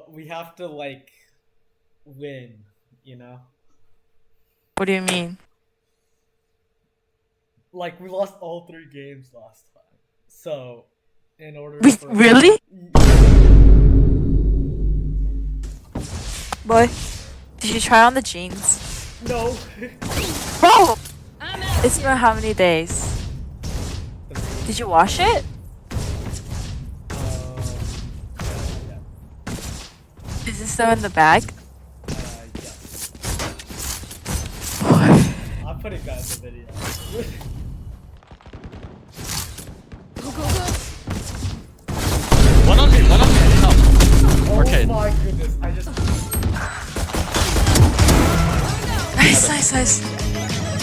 But we have to like win, you know? What do you mean? Like we lost all 3 games last time. So in order for Really? Boy, did you try on the jeans? No. Bro! It's been how many days? Did you wash it? Yeah. Is it still in the bag? Yeah. I'm putting that in the video. One on me. Help. Arcade. Oh my goodness, I just... Nice.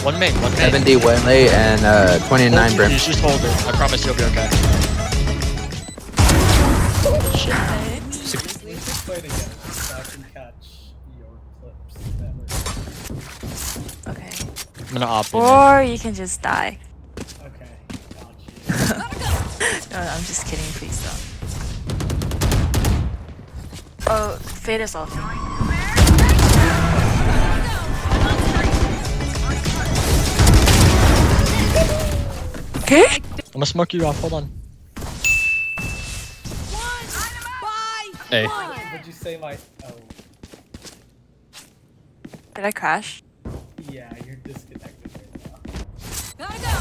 One main. 70 one late and 29 brim. You just hold it. I promise you'll be okay. Shit. Let's play it again so I can catch your clips better. Okay. I'm gonna opt in. Or you can just die. Okay, got you. No, I'm just kidding. Please don't. Oh, Fade is off. Okay. I'm gonna smoke you off. Hold on. Hey. Would you say my... Oh, Did I crash? yeah, you're disconnected right now. Gotta go!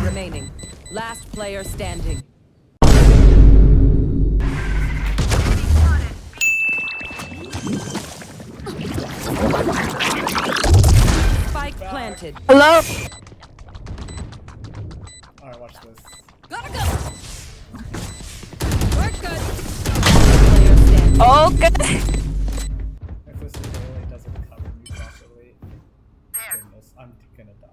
Remaining. Last player standing. Spike planted. Hello? Alright, watch this. Gotta go! We're good. Player standing. Okay. If this really doesn't cover me properly, goodness, I'm gonna die.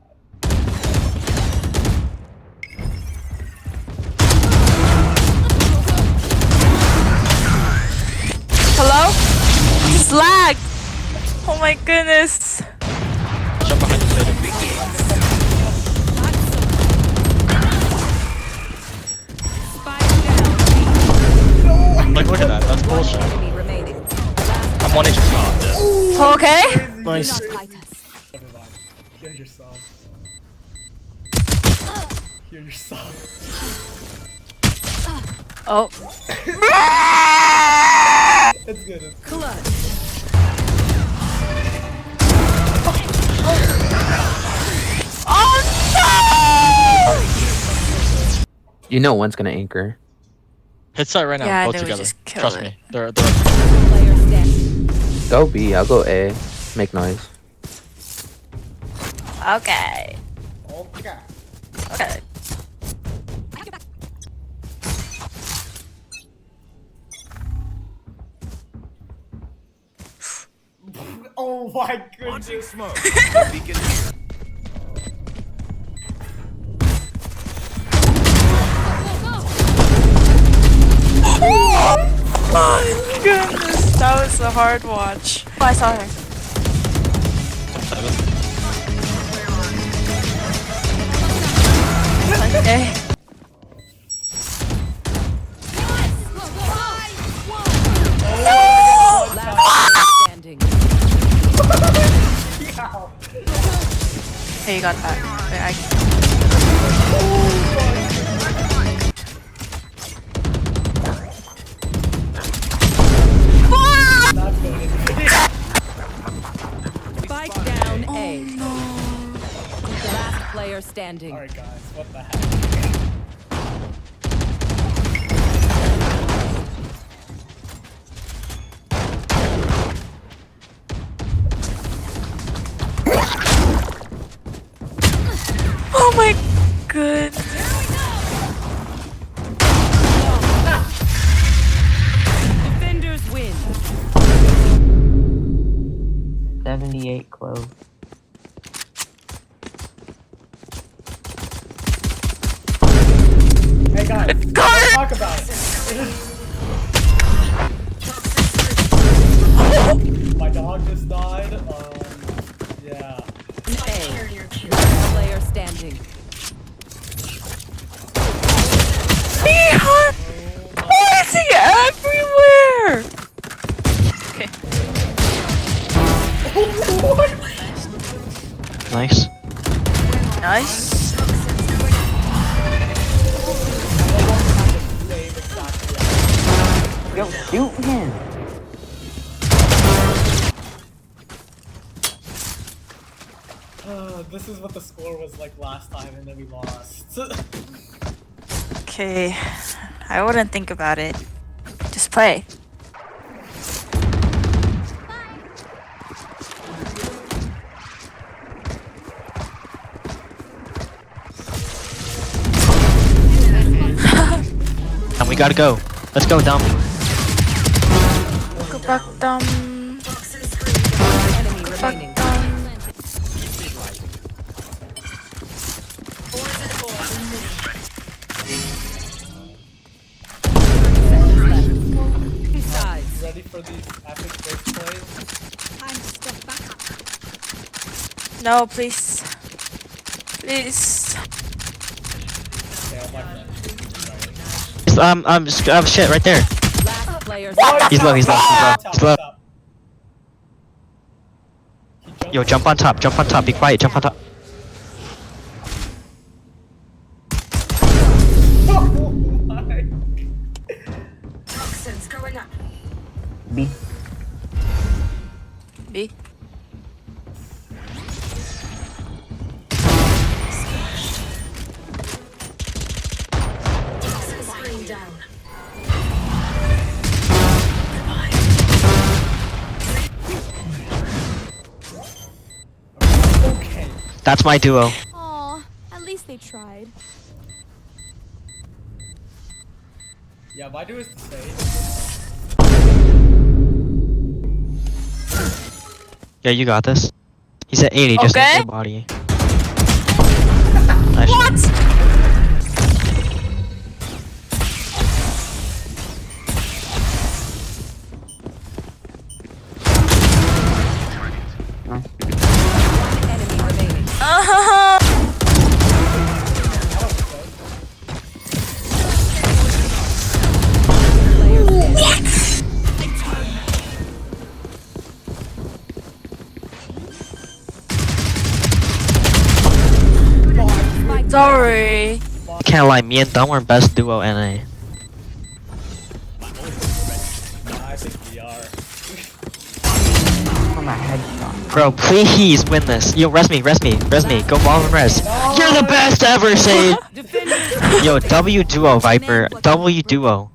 Hello? It's lagged. Oh my goodness. Jump behind the building. Spike down. Like, look at that. That's bullshit. Enemy remaining. I'm 1 HP. Okay. Nice. Do not fight us. Never mind. Hear your song. Hear your song. Oh. It's good. It's good. Clutch. Oh You know one's gonna anchor. Hit site right now. Yeah, Both they would together. just kill Trust it. me. They're Player standing. Go B, I'll go A. Make noise. no. Okay. Okay. Okay. Oh my goodness. Smoke. Oh my goodness. That was a hard watch. Oh, I saw her. Okay. Last player standing. Hey, you got that. Wait, Not going in. Spike down A. no. Last player standing. Alright guys, what the heck? Oh my goodness. Defenders win. 78 clove. Hey guys, let's talk about it. Nice. Nice. Yo, shoot him. This is what the score was like last time, and then we lost. Okay. I wouldn't think about it. Just play. And we gotta go. Let's go, Dom. Go back down. Enemy remaining. Sides. Ready for these epic first plays? No, please. Please. Okay, I'll back then. Shit, right there. Last player He's low, he's low, he's low. He's low. He jumped. Yo, jump on top, be quiet, jump on top. Oh my. B. B. Okay. That's my duo. Aw, at least they tried. Yeah, my dude is the same. Yeah, you got this. He's at 80, just Okay. in your body. Nice. What? enemy remaining. Player standing. Sorry. Can't lie, me and Dom are best duo NA. Nah, I think we are. On that headshot. Bro, please win this. Yo, res me. Go ball and res. You're the best ever, Sage! Defenders Yo, W duo, Viper. W duo.